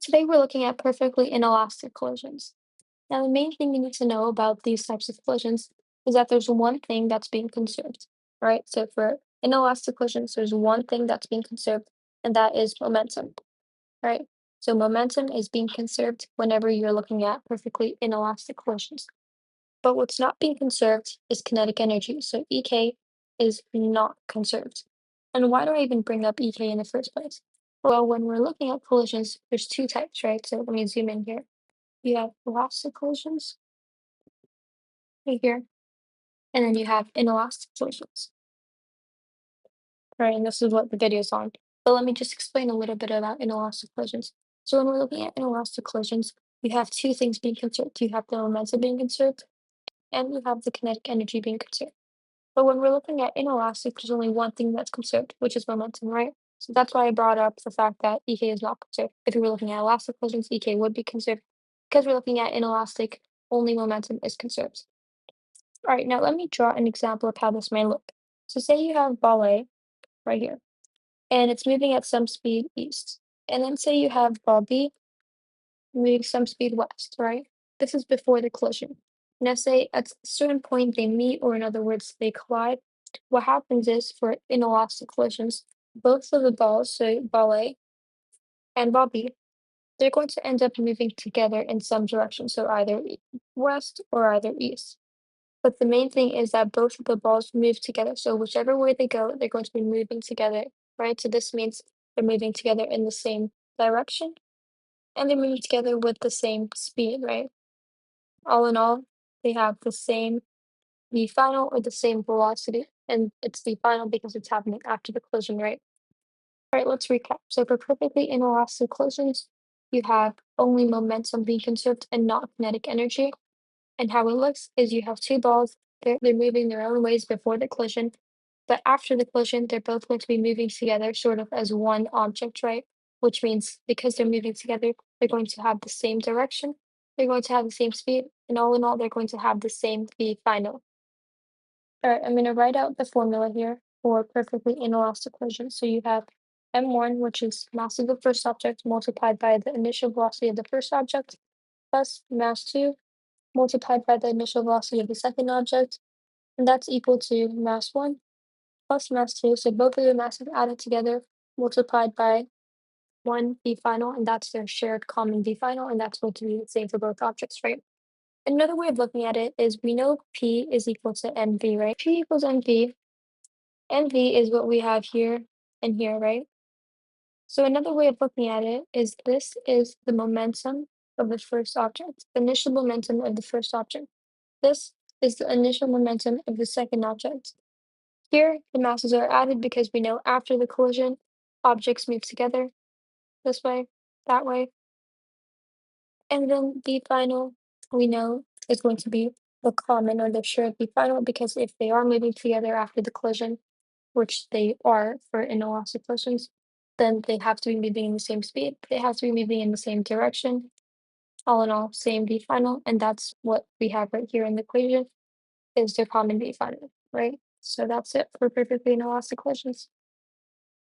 Today we're looking at perfectly inelastic collisions. Now, the main thing you need to know about these types of collisions is that there's one thing that's being conserved, right? So for inelastic collisions, there's one thing that's being conserved, and that is momentum, right? So momentum is being conserved whenever you're looking at perfectly inelastic collisions. But what's not being conserved is kinetic energy. So EK is not conserved. And why do I even bring up EK in the first place? Well, when we're looking at collisions, there's two types, right? So let me zoom in here. You have elastic collisions right here, and then you have inelastic collisions, right? And this is what the video is on. But let me just explain a little bit about inelastic collisions. So when we're looking at inelastic collisions, you have two things being conserved. You have the momentum being conserved, and you have the kinetic energy being conserved. But when we're looking at inelastic, there's only one thing that's conserved, which is momentum, right? So that's why I brought up the fact that EK is not conserved. If we were looking at elastic collisions, EK would be conserved. Because we're looking at inelastic, only momentum is conserved. All right, now let me draw an example of how this may look. So say you have ball A right here, and it's moving at some speed east. And then say you have ball B moving some speed west, right? This is before the collision. Now say at a certain point they meet, or in other words, they collide. What happens is for inelastic collisions, both of the balls, so ball A and ball B, they're going to end up moving together in some direction, so either west or either east. But the main thing is that both of the balls move together. So whichever way they go, they're going to be moving together, right? So this means they're moving together in the same direction and they're moving together with the same speed, right? All in all, they have the same V final or the same velocity. And it's V final because it's happening after the collision, right? All right, let's recap. So for perfectly inelastic collisions, you have only momentum being conserved and not kinetic energy. And how it looks is you have two balls, they're moving their own ways before the collision, but after the collision, they're both going to be moving together sort of as one object, right? Which means because they're moving together, they're going to have the same direction, they're going to have the same speed, and all in all, they're going to have the same V final. All right, I'm going to write out the formula here for perfectly inelastic collision. So you have m1, which is mass of the first object multiplied by the initial velocity of the first object, plus mass 2 multiplied by the initial velocity of the second object, and that's equal to mass 1 plus mass 2. So both of the masses added together multiplied by 1 V final, and that's their shared common V final, and that's going to be the same for both objects, right? Another way of looking at it is we know P is equal to mv, right? P equals mv. Mv is what we have here and here, right? So another way of looking at it is this is the momentum of the first object, the initial momentum of the first object. This is the initial momentum of the second object. Here, the masses are added because we know after the collision, objects move together this way, that way. And then the final, we know, is going to be the common or the shared B final because if they are moving together after the collision, which they are for inelastic collisions, then they have to be moving in the same speed. They have to be moving in the same direction. All in all, same V final, and that's what we have right here in the equation is their common V final, right? So that's it for perfectly inelastic collisions.